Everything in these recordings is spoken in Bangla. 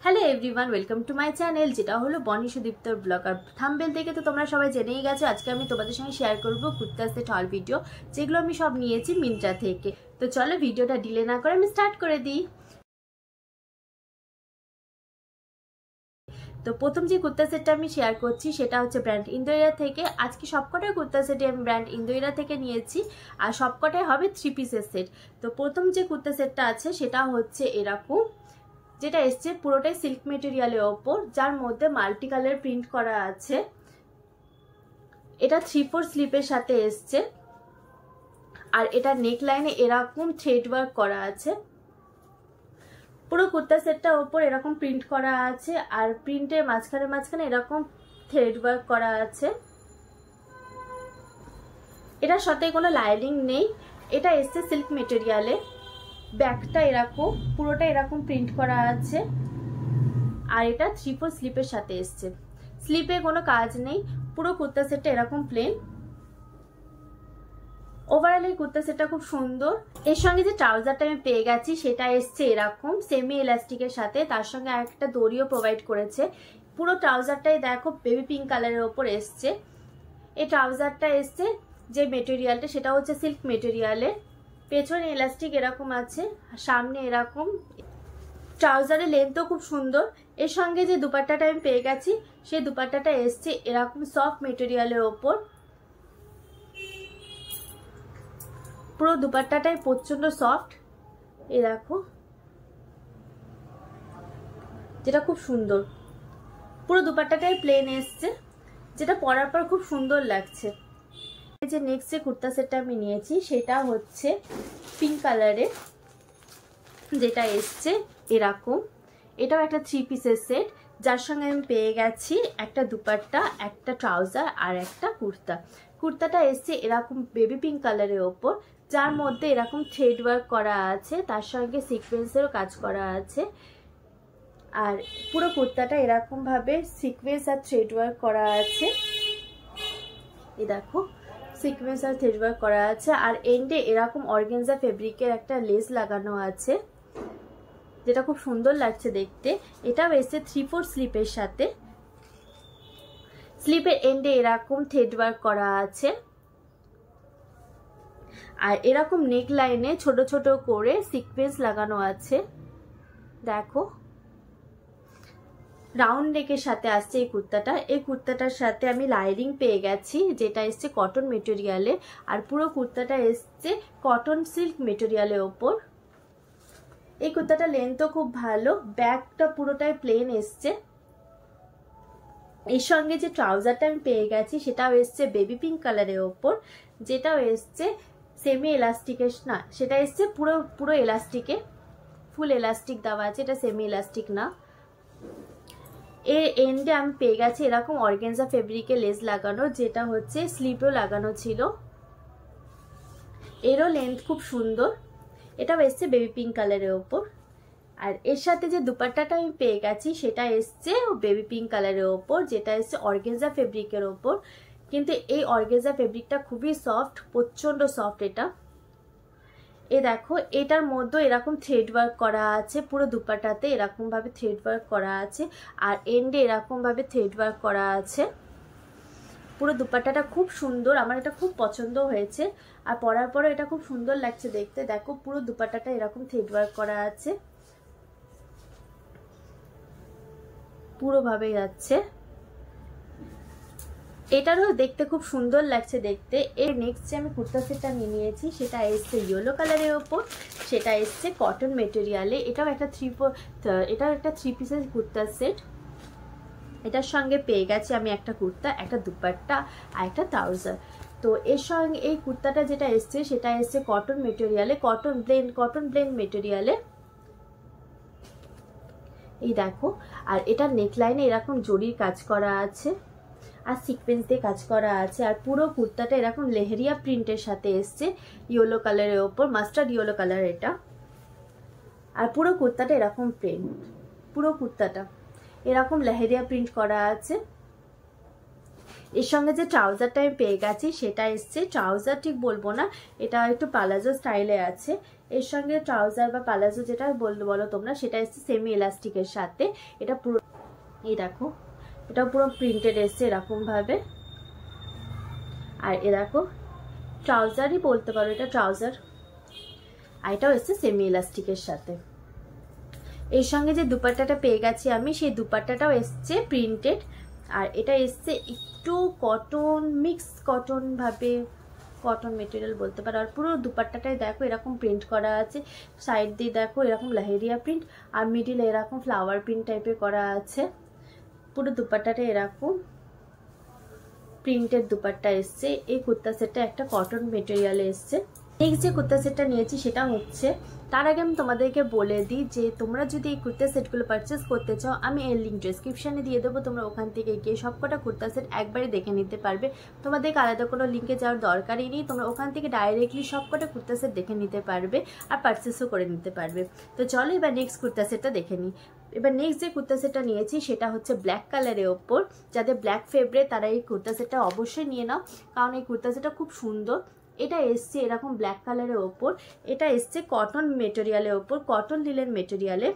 Hello everyone, welcome to my channel, যেটা হলো বনি সুদীপ্তর ব্লগ। আর থাম্বনেল থেকে তো তোমরা সবাই জেনেই গেছো, আজকে আমি তোমাদের সঙ্গে শেয়ার করবো কুর্তা সেট হল ভিডিও, যেগুলো আমি সব নিয়েছি মিন্ত্রা থেকে। তো চলো ভিডিওটা ডিলে না করে আমি স্টার্ট করে দিই। তো প্রথম যে কুর্তা সেটটা আমি শেয়ার করছি সেটা হচ্ছে ব্র্যান্ড ইন্দোইরা থেকে। আজকে সবকটাই কুর্তা সেটে আমি ব্র্যান্ড ইন্দোইরা থেকে নিয়েছি, আর সবকটাই হবে 3 পিসের সেট। তো প্রথম যে কুর্তা সেটটা আছে সেটা হচ্ছে এরকম, যেটা এসছে পুরোটাই সিল্ক মেটেরিয়ালের ওপর, যার মধ্যে মাল্টি কালার প্রিন্ট করা আছে। এটা 3/4 স্লিপের সাথে এসছে, আর এটা নেক লাইনে এরকম থ্রেড ওয়ার্ক করা আছে। পুরো কুর্তা সেটটার ওপর এরকম প্রিন্ট করা আছে, আর প্রিন্টের মাঝখানে মাঝখানে এরকম থ্রেড ওয়ার্ক করা আছে। এটার সাথে কোনো লাইনিং নেই, এটা এসছে সিল্ক মেটেরিয়ালে। ব্যাকটা এরকম পুরোটা এরকম প্রিন্ট করা আছে, আর এটা 3/4 স্লিপের সাথে এসছে। স্লিপে কোনো কাজ নেই, পুরো কুর্তা সেটটা এরকম প্লেন। ওভারঅল এই কুর্তা সেটটা খুব সুন্দর। এর সঙ্গে যে ট্রাউজারটা আমি পেয়ে গেছি সেটা এসছে এরকম সেমি এলাস্টিকের সাথে, তার সঙ্গে একটা দড়িও প্রোভাইড করেছে। পুরো ট্রাউজারটাই দেখো বেবি পিঙ্ক কালারের ওপর এসছে। এই ট্রাউজারটা এসছে যে মেটেরিয়ালটা সেটা হচ্ছে সিল্ক মেটেরিয়ালের। পেছনে এলাস্টিক এরকম আছে, সামনে এরকম। ট্রাউজারের লেন্থও খুব সুন্দর। এর সঙ্গে যে দুপাট্টাটা আমি পেয়ে গেছি সেই দুপাট্টাটা এসছে এরকম সফট মেটেরিয়ালের ওপর। পুরো দুপাট্টাটাই প্রচন্ড সফট, এই দেখো, যেটা খুব সুন্দর। পুরো দুপাট্টাটাই প্লেন এসছে, যেটা পরার পর খুব সুন্দর লাগছে। এই যে নেক্সট যে কুর্তা সেটটা আমি নিয়েছি সেটা হচ্ছে পিঙ্ক কালারের, যেটা এসছে এরকম। এটাও একটা 3 পিসের সেট, যার সঙ্গে আমি পেয়ে গেছি একটা দুপাট্টা, একটা ট্রাউজার আর একটা কুর্তা। কুর্তাটা এসছে এরকম বেবি পিঙ্ক কালারের ওপর, যার মধ্যে এরকম থ্রেড ওয়ার্ক করা আছে, তার সঙ্গে সিকোয়েন্সেরও কাজ করা আছে। আর পুরো কুর্তাটা এরকম ভাবে সিকোয়েন্স আর থ্রেড ওয়ার্ক করা আছে, এই দেখো সিকোয়েন্স আর থ্রেড ওয়ার্ক করা আছে। আর এন্ডে এরকম অর্গানজা ফেব্রিকের একটা লেস লাগানো আছে, যেটা খুব সুন্দর লাগছে দেখতে। এটাও এসছে 3/4 স্লিপের সাথে। স্লিপের এন্ডে এরকম থ্রেড ওয়ার্ক করা আছে, আর এরকম নেক লাইনে ছোট ছোট করে সিকোয়েন্স লাগানো আছে। দেখো রাউন্ড নেকের সাথে আসছে এই কুর্তাটা। এই কুর্তাটার সাথে আমি লাইনিং পেয়ে গেছি, যেটা এসছে কটন মেটেরিয়ালে। আর পুরো কুর্তাটা এসছে কটন সিল্ক মেটেরিয়ালের ওপর। এই কুর্তাটা লেন্থও খুব ভালো, ব্যাকটা পুরোটাই প্লেন এসছে। এর সঙ্গে যে ট্রাউজারটা আমি পেয়ে গেছি সেটাও এসছে বেবি পিঙ্ক কালারের ওপর, যেটাও এসছে সেমি এলাস্টিকের, না সেটা এসছে পুরো পুরো এলাস্টিকে, ফুল এলাস্টিক দেওয়া আছে, এটা সেমি এলাস্টিক না। এর এন্ডে আমি পেয়ে গেছি এরকম অর্গানজা ফেব্রিকে লেস লাগানো, যেটা হচ্ছে স্লিপেও লাগানো ছিল। এরও লেন্থ খুব সুন্দর। এটাও এসছে বেবি পিঙ্ক কালারের ওপর। আর এর সাথে যে দুপাট্টাটা আমি পেয়ে গেছি সেটা এসছে বেবি পিঙ্ক কালারের ওপর, যেটা এসছে অর্গানজা ফেব্রিকের ওপর। কিন্তু এই অর্গানজা ফেব্রিকটা খুবই সফট, প্রচন্ড সফট এটা। এ দেখো এটার মধ্যে এরকম থ্রেড ওয়ার্ক করা আছে, পুরো দুপাট্টাতে এরকম ভাবে থ্রেড ওয়ার্ক করা আছে, আর এন্ডে এরকম ভাবে থ্রেড ওয়ার্ক করা আছে। পুরো দুপাট্টাটা খুব সুন্দর, আমার এটা খুব পছন্দ হয়েছে, আর পরার পরে এটা খুব সুন্দর লাগছে দেখতে। দেখো পুরো দুপাট্টাটা এরকম থ্রেড ওয়ার্ক করা আছে, পুরো ভাবে যাচ্ছে। এটারও দেখতে খুব সুন্দর লাগছে দেখতে। এর নেক্সট যে আমি কুর্তা সেটটা নিয়েছি সেটা এসছে ইয়েলো কালারের ওপর, সেটা এসছে কটন মেটেরিয়ালে। এটাও একটা 3 পিসের কুর্তা সেট। এটার সঙ্গে পেয়ে গেছি আমি একটা কুর্তা, একটা দুপাট্টা আর একটা ট্রাউজার। তো এর সঙ্গে এই কুর্তাটা যেটা এসছে সেটা এসছে কটন মেটেরিয়ালে, কটন ব্লেন্ড মেটেরিয়ালে, এই দেখো। আর এটা নেকলাইনে এরকম জরির কাজ করা আছে, আর সিকোয়েন্স দিয়ে কাজ করা আছে। আর পুরো কুর্তাটা এরকম লেহেরিয়া প্রিন্টের সাথে এসছে ইয়েলো কালারের ওপর, মাস্টার্ড ইয়েলো কালার এটা। আর পুরো কুর্তাটা এরকম প্রিন্ট, পুরো কুর্তাটা এরকম লেহেরিয়া প্রিন্ট করা আছে। এর সঙ্গে যে ট্রাউজারটা আমি পেয়ে গেছি সেটা এসছে, ট্রাউজার ঠিক বলবো না, এটা একটু পালাজো স্টাইলে আছে। এর সঙ্গে ট্রাউজার বা পালাজো যেটা বলো তোমরা, সেটা এসছে সেমি ইলাস্টিকের সাথে। এটা পুরো এই দেখো, এটা পুরো প্রিন্টেড এসছে এরকম ভাবে। আর এ দেখো ট্রাউজারই বলতে পারো, এটা ট্রাউজার। আর এটাও এসছে সেমি ইলাস্টিকের সাথে। এর সঙ্গে যে দুপাট্টাটা পেয়ে গেছি আমি, সেই দুপাট্টাটাও এসছে প্রিন্টেড। আর এটা এসছে একটু কটন, মিক্স কটন ভাবে, কটন মেটেরিয়াল বলতে পারো। আর পুরো দুপাট্টাটায় দেখো এরকম প্রিন্ট করা আছে, সাইড দিয়ে দেখো এরকম লাহেরিয়া প্রিন্ট, আর মিডিলে এরকম ফ্লাওয়ার প্রিন্ট টাইপের করা আছে। পুরো দুপাট্টাটা এরকম প্রিন্টেড দুপাট্টা এসছে। এই কুর্তা সেটটা একটা কটন মেটেরিয়ালে এসছে। নেক্সট যে কুর্তা সেটটা নিয়েছি সেটা হচ্ছে, তার আগে আমি তোমাদেরকে বলে দিই যে তোমরা যদি এই কুর্তা সেটগুলো পারচেস করতে চাও, আমি এর লিঙ্ক ডেসক্রিপশানে দিয়ে দেবো। তোমরা ওখান থেকে গিয়ে সবকটা কুর্তা সেট একবারে দেখে নিতে পারবে। তোমাদেরকে আলাদা কোনো লিঙ্কে যাওয়ার দরকারই নেই, তোমরা ওখান থেকে ডাইরেক্টলি সবকটা কুর্তা সেট দেখে নিতে পারবে আর পারচেসও করে নিতে পারবে। তো চলো এবার নেক্সট কুর্তা সেটটা দেখে নিই। এবার নেক্সট যে কুর্তা সেটটা নিয়েছি সেটা হচ্ছে ব্ল্যাক কালারের ওপর। যাদের ব্ল্যাক ফেভারিট তারা এই কুর্তা সেটটা অবশ্যই নিয়ে নাও, কারণ এই কুর্তা সেটটা খুব সুন্দর। এটা এসছে এরকম ব্ল্যাক কালারের ওপর, এটা এসছে কটন মেটেরিয়ালের ওপর, কটন লিলেন মেটেরিয়ালে।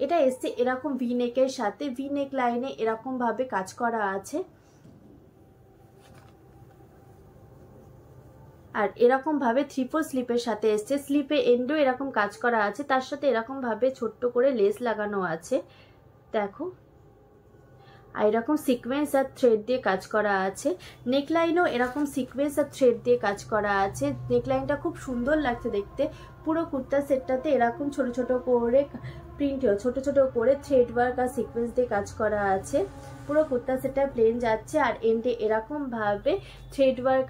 এটা এসছে এরকম ভি নেকের সাথে, ভি নেক লাইনে এরকম ভাবে কাজ করা আছে। আর এরকম ভাবে 3/4 স্লিপের সাথে এসছে, স্লিপে এন্ডও এরকম কাজ করা আছে, তার সাথে এরকম ভাবে ছোট্ট করে লেস লাগানো আছে দেখো। আর এরকম সিকোয়েন্স আর থ্রেড দিয়ে কাজ করা আছে। নেকলাইনও এরকম সিকোয়েন্স আর থ্রেড দিয়ে কাজ করা আছে। নেকলাইনটা খুব সুন্দর লাগছে দেখতে। পুরো কুর্তা সেটটাতে এরকম ছোট ছোট করে প্রিন্ট, ছোট ছোট করে থ্রেড ওয়ার্ক আর সিকোয়েন্স দিয়ে কাজ করা আছে। পুরো কুর্তা সেটটা প্লেন যাচ্ছে, আর এন্ডে এরকম ভাবে থ্রেড ওয়ার্ক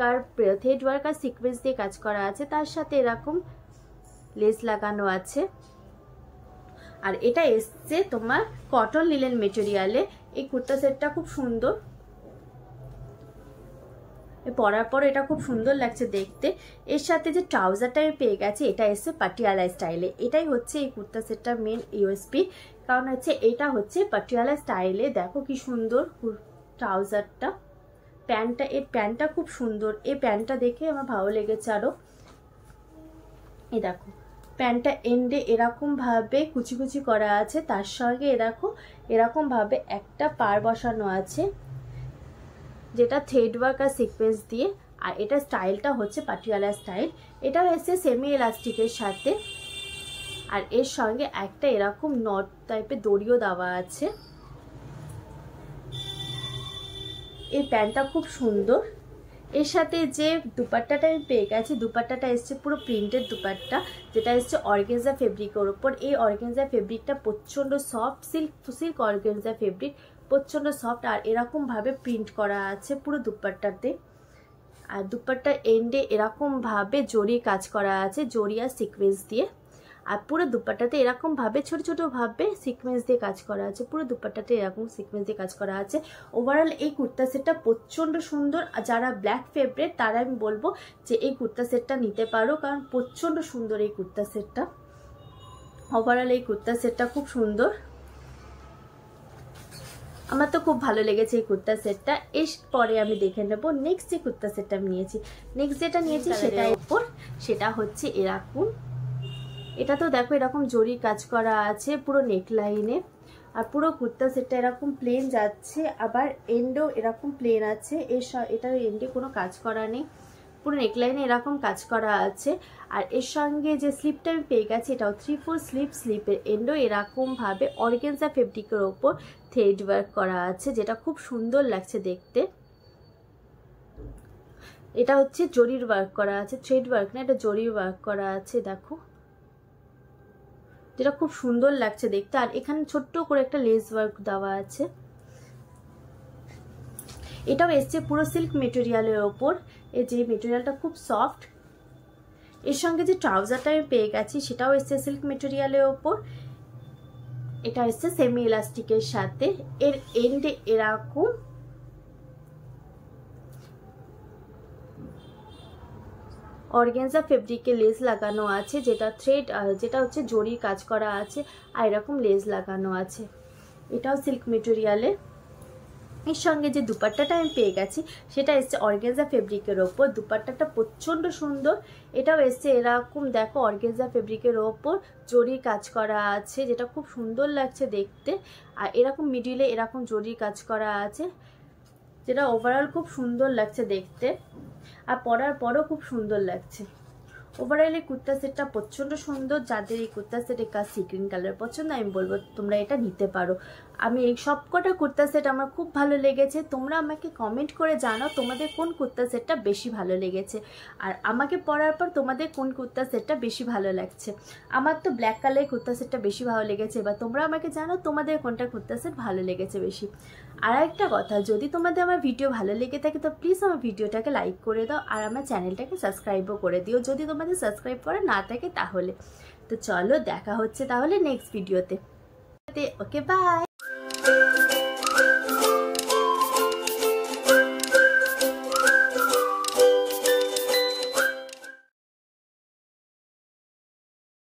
আর সিকোয়েন্স দিয়ে কাজ করা আছে, তার সাথে এরকম লেস লাগানো আছে। আর এটা এসছে তোমার কটন লিলেন মেটেরিয়ালে। এই কুর্তা সেটটা খুব সুন্দর, পরার পর এটা খুব সুন্দর লাগছে দেখতে। এর সাথে যে ট্রাউজারটা আমি পেয়ে গেছি, এটা এসছে পাটিয়ালা স্টাইলে। এটাই হচ্ছে এই কুর্তা সেটটার মেন ইউএসপি, কারণ হচ্ছে এটা হচ্ছে পাটিয়ালা স্টাইলে। দেখো কি সুন্দর ট্রাউজারটা, প্যান্টটা, এর প্যান্টটা খুব সুন্দর। এই প্যান্টটা দেখে আমার ভালো লেগেছে আরো। এই দেখো প্যান্টটা এন্ডে এরকম ভাবে কুচি কুচি করা আছে, তার সঙ্গে দেখো এরকম ভাবে একটা পার বসানো আছে, যেটা থ্রেড ওয়ার্ক আর সিকোয়েন্স দিয়ে। আর এটা স্টাইলটা হচ্ছে পাটিয়ালা স্টাইল। এটাও এসছে সেমি এলাস্টিকের সাথে, আর এর সঙ্গে একটা এরকম নট টাইপের দড়িও দেওয়া আছে। এই প্যান্টটা খুব সুন্দর। এর সাথে যে দুপাট্টাটা আমি পেয়ে গেছি, দুপাট্টাটা এসছে পুরো প্রিন্টেড দুপাট্টা, যেটা এসছে অর্গেনজা ফেব্রিকের ওপর। এই অর্গেনজা ফেব্রিকটা প্রচণ্ড সফট, সিল্ক অর্গেনজা ফেব্রিক, প্রচণ্ড সফট। আর এরকম ভাবে প্রিন্ট করা আছে পুরো দুপাট্টাতে। আর দুপাট্টার এন্ডে এরকম ভাবে জরি কাজ করা আছে, জরি আর সিকোয়েন্স দিয়ে। আর পুরো দুপাট্টাতে এরকম ভাবে ছোট ছোট ভাবে সিকোয়েন্স দিয়ে কাজ করা আছে। পুরো দুপাট্টাতে এরকম সিকোয়েন্স দিয়ে কাজ করা আছে। ওভারঅল এই কুর্তা সেটটা প্রচণ্ড সুন্দর। যারা ব্ল্যাক ফেভারিট তারা আমি বলবো যে এই কুর্তা সেটটা নিতে পারো, কারণ প্রচণ্ড সুন্দর এই কুর্তা সেটটা। ওভারঅল এই কুর্তা সেটটা খুব সুন্দর, আমার তো খুব ভালো লেগেছে এই কুর্তা সেটটা। এর পরে আমি দেখে নেব নেক্সট যে কুর্তা সেটটা আমি নিয়েছি। নেক্সট যেটা নিয়েছি সেটার উপর, সেটা হচ্ছে এরকম। এটা তো দেখো এরকম জরি কাজ করা আছে পুরো নেকলাইনে। আর পুরো কুর্তা সেটটা এরকম প্লেন যাচ্ছে, আবার এন্ডও এরকম প্লেন আছে। এটার এন্ডে কোনো কাজ করা নেই, পুরো নেকলাইনে এরকম কাজ করা আছে। আর এর সঙ্গে যে স্লিপটা আমি পেয়ে গেছি, এটাও 3/4 স্লিপ। স্লিপের এন্ডও এরকম ভাবে অর্গেনজা ফেব্রিকের ওপর থ্রেড ওয়ার্ক করা আছে, যেটা খুব সুন্দর লাগছে দেখতে। এটা হচ্ছে জরির ওয়ার্ক করা আছে, থ্রেড ওয়ার্ক না, এটা জরির ওয়ার্ক করা আছে দেখো, যেটা খুব সুন্দর লাগছে দেখতে। আর এখানে ছোট্ট করে একটা লেস ওয়ার্ক দেওয়া আছে। এটাও এসছে পুরো সিল্ক মেটেরিয়ালের ওপর, এই যে মেটেরিয়ালটা খুব সফট। এর সঙ্গে যে ট্রাউজারটা আমি পেয়ে গেছি, সেটাও এসছে সিল্ক মেটেরিয়ালের ওপর। এটা এসছে সেমি ইলাস্টিকের সাথে। এর এন্ডে এরকম অর্গানজা ফেব্রিকে লেস লাগানো আছে, যেটা হচ্ছে জরির কাজ করা আছে, আর এরকম লেস লাগানো আছে। এটাও সিল্ক মেটেরিয়ালে। এর সঙ্গে যে দুপাট্টাটা আমি পেয়ে গেছি সেটা এসছে অর্গানজা ফেব্রিকের ওপর। দুপাট্টাটা প্রচণ্ড সুন্দর, এটাও এসছে এরকম দেখো অর্গানজা ফেব্রিকের ওপর জরির কাজ করা আছে, যেটা খুব সুন্দর লাগছে দেখতে। আর এরকম মিডিলে এরকম জরির কাজ করা আছে, যেটা ওভারঅল খুব সুন্দর লাগছে দেখতে, আর পরার পরও খুব সুন্দর লাগছে। ওভারঅল এই কুর্তা সেটটা প্রচণ্ড সুন্দর। যাদের এই কুর্তা সেটের কাজ সি গ্রিন কালার পছন্দ, আমি বলবো তোমরা এটা নিতে পারো। আমি এই সব কটা কুর্তা সেট আমার খুব ভালো লেগেছে। তোমরা আমাকে কমেন্ট করে জানাও তোমাদের কোন কুর্তা সেটটা বেশি ভালো লেগেছে, আর আমাকে পরার পর তোমাদের কোন কুর্তা সেটটা বেশি ভালো লাগছে। আমার তো ব্ল্যাক কালারের কুর্তা সেটটা বেশি ভালো লেগেছে। এবার তোমরা আমাকে জানাও তোমাদের কোনটা কুর্তা সেট ভালো লেগেছে বেশি। আর একটা কথা, যদি তোমাদের আমার ভিডিও ভালো লেগে থাকে তো প্লিজ আমার ভিডিওটাকে লাইক করে দাও, আর আমার চ্যানেলটাকে সাবস্ক্রাইবও করে দিও যদি তোমাদের সাবস্ক্রাইব করা না থাকে তাহলে। তো চলো দেখা হচ্ছে তাহলে নেক্সট ভিডিওতে। Okay bye.